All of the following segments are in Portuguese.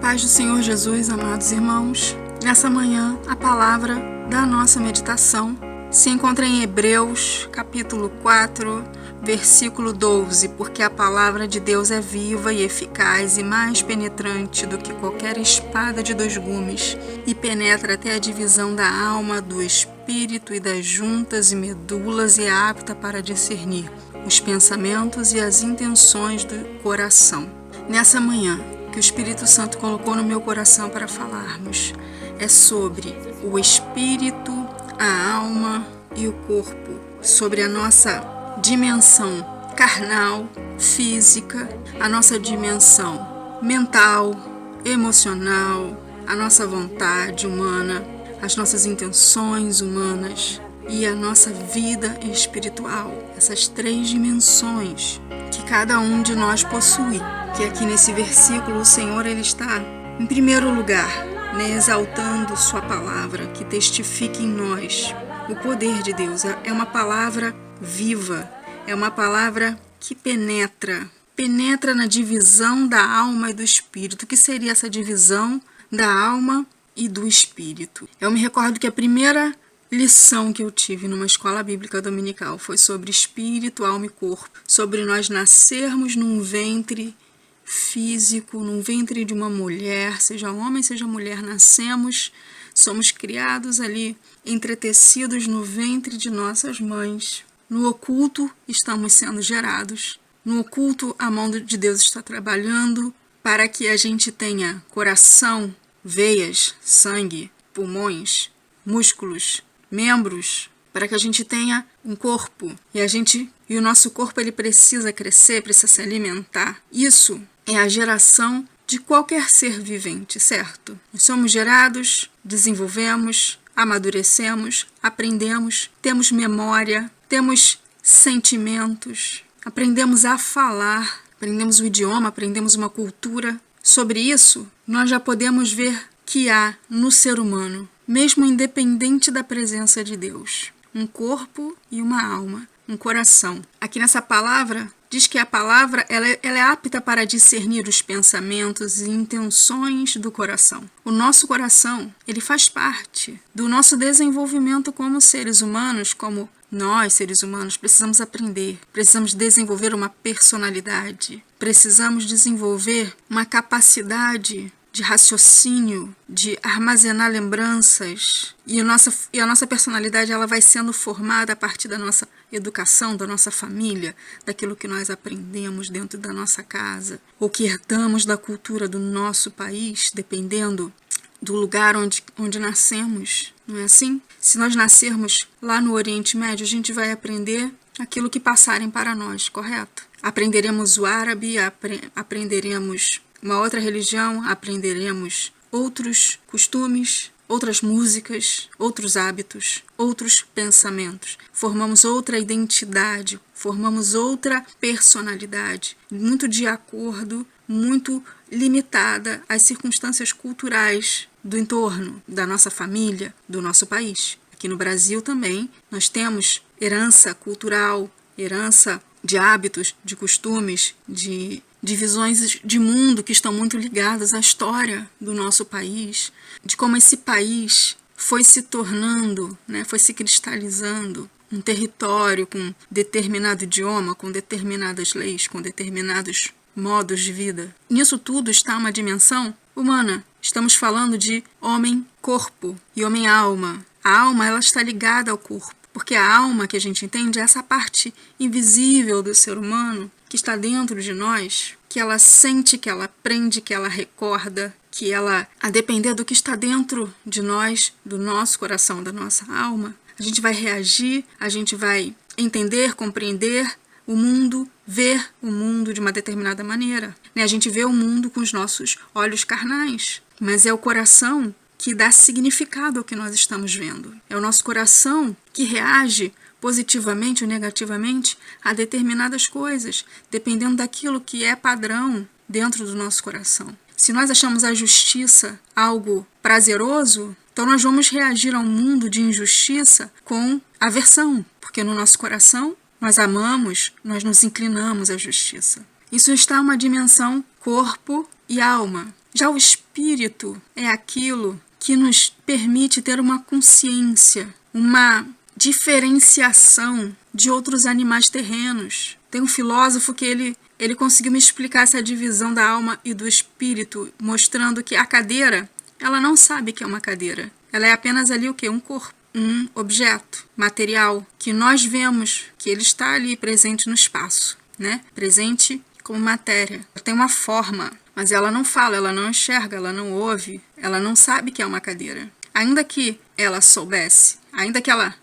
paz do Senhor Jesus, amados irmãos, nessa manhã a palavra da nossa meditação se encontra em Hebreus, capítulo 4, versículo 12, porque a palavra de Deus é viva e eficaz e mais penetrante do que qualquer espada de dois gumes e penetra até a divisão da alma, do espírito e das juntas e medulas e é apta para discernir os pensamentos e as intenções do coração. Nessa manhã, que o Espírito Santo colocou no meu coração para falarmos é sobre o espírito, a alma e o corpo, sobre a nossa dimensão carnal, física, a nossa dimensão mental, emocional, a nossa vontade humana, as nossas intenções humanas e a nossa vida espiritual. Essas três dimensões que cada um de nós possui. Que aqui nesse versículo o Senhor ele está em primeiro lugar, exaltando sua palavra, que testifica em nós o poder de Deus. É uma palavra viva, é uma palavra que penetra na divisão da alma e do espírito. O que seria essa divisão da alma e do espírito? Eu me recordo que a primeira lição que eu tive numa escola bíblica dominical foi sobre espírito, alma e corpo, sobre nós nascermos num ventre físico, num ventre de uma mulher, seja homem, seja mulher, nascemos, somos criados ali, entretecidos no ventre de nossas mães. No oculto estamos sendo gerados, no oculto a mão de Deus está trabalhando para que a gente tenha coração, veias, sangue, pulmões, músculos, membros, para que a gente tenha um corpo e o nosso corpo ele precisa crescer, precisa se alimentar. Isso é a geração de qualquer ser vivente, certo? Nós somos gerados, desenvolvemos, amadurecemos, aprendemos, temos memória, temos sentimentos, aprendemos a falar, aprendemos o idioma, aprendemos uma cultura. Sobre isso, nós já podemos ver que há no ser humano, mesmo independente da presença de Deus, um corpo e uma alma, um coração. Aqui nessa palavra, diz que a palavra ela é apta para discernir os pensamentos e intenções do coração. O nosso coração, ele faz parte do nosso desenvolvimento como seres humanos, como nós, seres humanos, precisamos aprender, precisamos desenvolver uma personalidade, precisamos desenvolver uma capacidade de raciocínio, de armazenar lembranças. E a nossa personalidade ela vai sendo formada a partir da nossa educação, da nossa família, daquilo que nós aprendemos dentro da nossa casa, ou que herdamos da cultura do nosso país, dependendo do lugar onde nascemos. Não é assim? Se nós nascermos lá no Oriente Médio, a gente vai aprender aquilo que passarem para nós, correto? Aprenderemos o árabe, aprenderemos uma outra religião, aprenderemos outros costumes, outras músicas, outros hábitos, outros pensamentos. Formamos outra identidade, formamos outra personalidade, muito de acordo, muito limitada às circunstâncias culturais do entorno, da nossa família, do nosso país. Aqui no Brasil também nós temos herança cultural, herança de hábitos, de costumes, de visões de mundo que estão muito ligadas à história do nosso país, de como esse país foi se tornando, foi se cristalizando um território com determinado idioma, com determinadas leis, com determinados modos de vida. Nisso tudo está uma dimensão humana. Estamos falando de homem-corpo e homem-alma. A alma ela está ligada ao corpo, porque a alma que a gente entende é essa parte invisível do ser humano que está dentro de nós, que ela sente, que ela aprende, que ela recorda, que ela, a depender do que está dentro de nós, do nosso coração, da nossa alma, a gente vai reagir, a gente vai entender, compreender o mundo, ver o mundo de uma determinada maneira. A gente vê o mundo com os nossos olhos carnais, mas é o coração que dá significado ao que nós estamos vendo. É o nosso coração que reage positivamente ou negativamente a determinadas coisas, dependendo daquilo que é padrão dentro do nosso coração. Se nós achamos a justiça algo prazeroso, então nós vamos reagir ao mundo de injustiça com aversão, porque no nosso coração nós amamos, nós nos inclinamos à justiça. Isso está uma dimensão corpo e alma. Já o espírito é aquilo que nos permite ter uma consciência, uma diferenciação de outros animais terrenos. Tem um filósofo que ele conseguiu me explicar essa divisão da alma e do espírito, mostrando que a cadeira, ela não sabe que é uma cadeira. Ela é apenas ali o quê? Um corpo, um objeto material que nós vemos que ele está ali presente no espaço, né? Presente como matéria. Ela tem uma forma, mas ela não fala, ela não enxerga, ela não ouve, ela não sabe que é uma cadeira. Ainda que ela soubesse, ainda que ela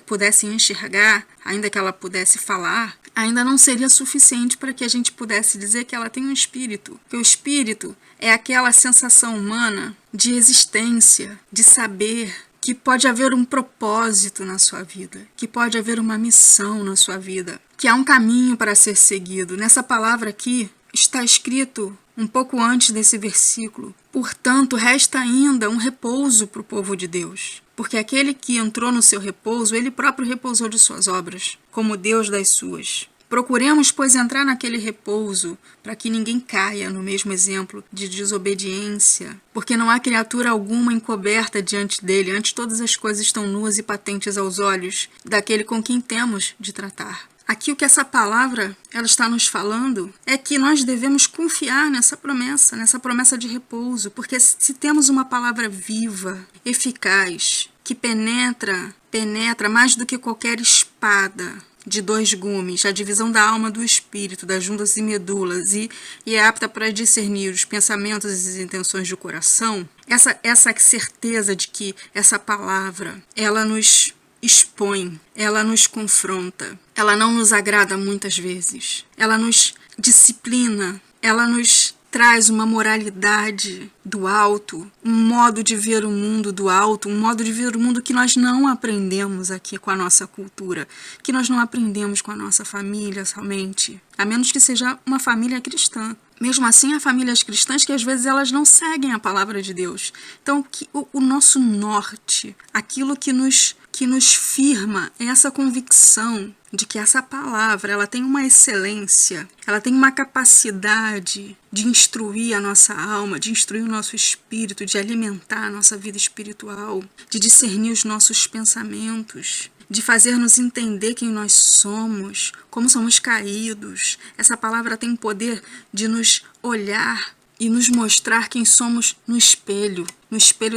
pudesse enxergar, ainda que ela pudesse falar, ainda não seria suficiente para que a gente pudesse dizer que ela tem um espírito. Porque o espírito é aquela sensação humana de existência, de saber que pode haver um propósito na sua vida, que pode haver uma missão na sua vida, que há um caminho para ser seguido. Nessa palavra aqui está escrito um pouco antes desse versículo: portanto, resta ainda um repouso para o povo de Deus. Porque aquele que entrou no seu repouso, ele próprio repousou de suas obras, como Deus das suas. Procuremos, pois, entrar naquele repouso, para que ninguém caia no mesmo exemplo de desobediência, porque não há criatura alguma encoberta diante dele, antes todas as coisas estão nuas e patentes aos olhos daquele com quem temos de tratar. Aqui o que essa palavra ela está nos falando é que nós devemos confiar nessa promessa de repouso, porque se temos uma palavra viva, eficaz, que penetra mais do que qualquer espada de 2 gumes, a divisão da alma do espírito, das juntas e medulas, e é apta para discernir os pensamentos e as intenções do coração, essa certeza de que essa palavra, ela nos expõe, ela nos confronta, ela não nos agrada muitas vezes, ela nos disciplina, ela nos traz uma moralidade do alto, um modo de ver o mundo do alto, um modo de ver o mundo que nós não aprendemos aqui com a nossa cultura, que nós não aprendemos com a nossa família somente, a menos que seja uma família cristã. Mesmo assim, há famílias cristãs que às vezes elas não seguem a palavra de Deus. Então, o nosso norte, aquilo que nos firma é essa convicção de que essa palavra ela tem uma excelência, ela tem uma capacidade de instruir a nossa alma, de instruir o nosso espírito, de alimentar a nossa vida espiritual, de discernir os nossos pensamentos, de fazer-nos entender quem nós somos, como somos caídos. Essa palavra tem o poder de nos olhar e nos mostrar quem somos no espelho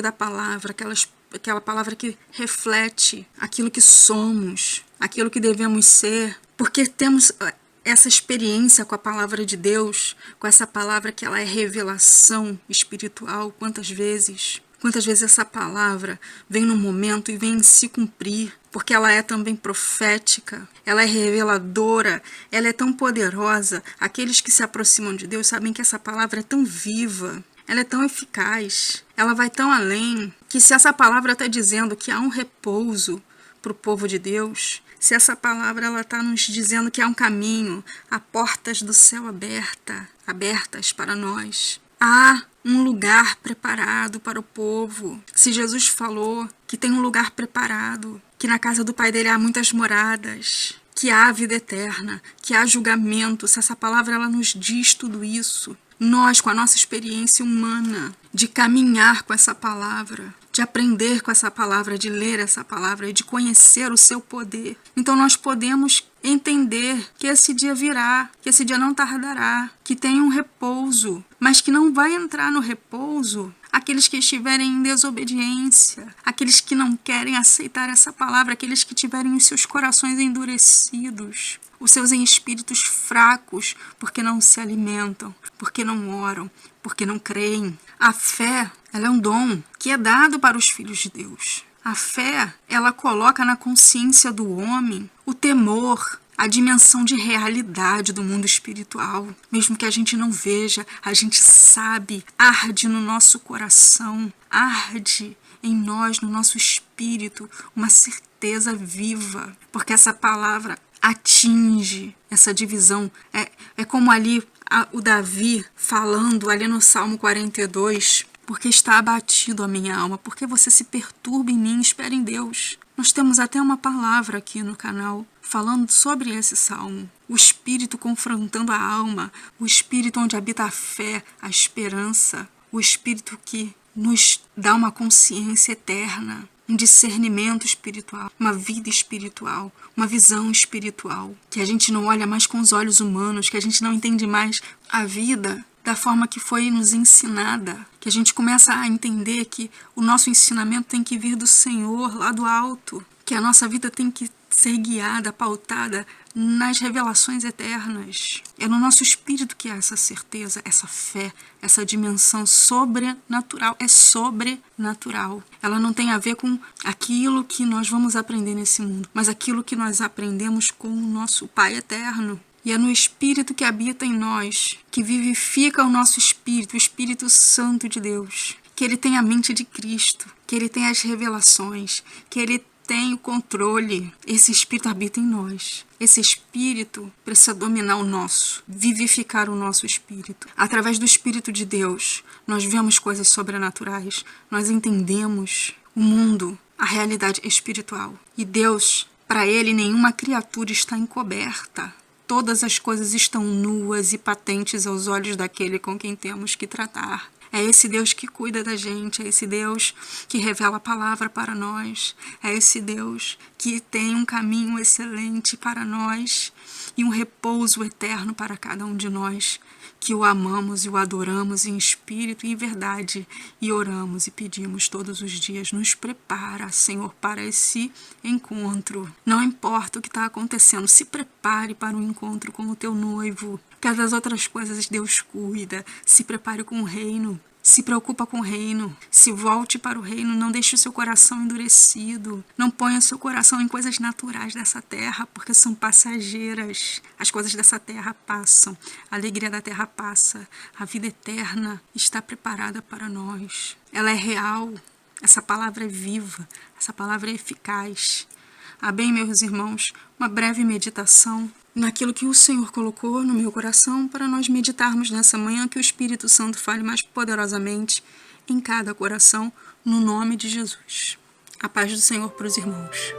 da palavra, aquela palavra que reflete aquilo que somos, aquilo que devemos ser, porque temos essa experiência com a palavra de Deus, com essa palavra que ela é revelação espiritual. Quantas vezes essa palavra vem no momento e vem em se cumprir, porque ela é também profética, ela é reveladora, ela é tão poderosa. Aqueles que se aproximam de Deus sabem que essa palavra é tão viva, ela é tão eficaz, ela vai tão além, que se essa palavra está dizendo que há um repouso para o povo de Deus, se essa palavra ela está nos dizendo que há um caminho, há portas do céu abertas para nós, há um lugar preparado para o povo. Se Jesus falou que tem um lugar preparado, que na casa do Pai dele há muitas moradas, que há vida eterna, que há julgamento, se essa palavra ela nos diz tudo isso, nós, com a nossa experiência humana, de caminhar com essa palavra, de aprender com essa palavra, de ler essa palavra e de conhecer o seu poder, então nós podemos entender que esse dia virá, que esse dia não tardará, que tem um repouso, mas que não vai entrar no repouso aqueles que estiverem em desobediência, aqueles que não querem aceitar essa palavra, aqueles que tiverem os seus corações endurecidos, os seus espíritos fracos, porque não se alimentam, porque não oram, porque não creem. A fé, ela é um dom que é dado para os filhos de Deus. A fé, ela coloca na consciência do homem o temor, a dimensão de realidade do mundo espiritual. Mesmo que a gente não veja, a gente sabe, arde no nosso coração, arde em nós, no nosso espírito, uma certeza viva, porque essa palavra atinge essa divisão. É como ali o Davi falando ali no Salmo 42, porque está abatido a minha alma, porque você se perturba em mim, espera em Deus. Nós temos até uma palavra aqui no canal falando sobre esse salmo. O espírito confrontando a alma, o espírito onde habita a fé, a esperança, o Espírito que nos dá uma consciência eterna, um discernimento espiritual, uma vida espiritual, uma visão espiritual, que a gente não olha mais com os olhos humanos, que a gente não entende mais a vida da forma que foi nos ensinada, que a gente começa a entender que o nosso ensinamento tem que vir do Senhor, lá do alto, que a nossa vida tem que ser guiada, pautada nas revelações eternas. É no nosso espírito que há essa certeza, essa fé, essa dimensão sobrenatural. É sobrenatural. Ela não tem a ver com aquilo que nós vamos aprender nesse mundo, mas aquilo que nós aprendemos com o nosso Pai eterno. E é no Espírito que habita em nós, que vivifica o nosso espírito, o Espírito Santo de Deus, que ele tem a mente de Cristo, que ele tem as revelações, que ele tem o controle. Esse Espírito habita em nós. Esse Espírito precisa dominar o nosso, vivificar o nosso espírito. Através do Espírito de Deus, nós vemos coisas sobrenaturais, nós entendemos o mundo, a realidade espiritual. E Deus, para ele, nenhuma criatura está encoberta. Todas as coisas estão nuas e patentes aos olhos daquele com quem temos que tratar. É esse Deus que cuida da gente, é esse Deus que revela a palavra para nós, é esse Deus que tem um caminho excelente para nós e um repouso eterno para cada um de nós, que o amamos e o adoramos em espírito e em verdade, e oramos e pedimos todos os dias. Nos prepara, Senhor, para esse encontro. Não importa o que está acontecendo, se prepare para um encontro com o teu noivo. Que das outras coisas Deus cuida. Se prepare com o reino. Se preocupa com o reino, se volte para o reino, não deixe o seu coração endurecido, não ponha o seu coração em coisas naturais dessa terra, porque são passageiras. As coisas dessa terra passam, a alegria da terra passa, a vida eterna está preparada para nós. Ela é real, essa palavra é viva, essa palavra é eficaz. Bem, meus irmãos, uma breve meditação naquilo que o Senhor colocou no meu coração para nós meditarmos nessa manhã, que o Espírito Santo fale mais poderosamente em cada coração, no nome de Jesus. A paz do Senhor para os irmãos.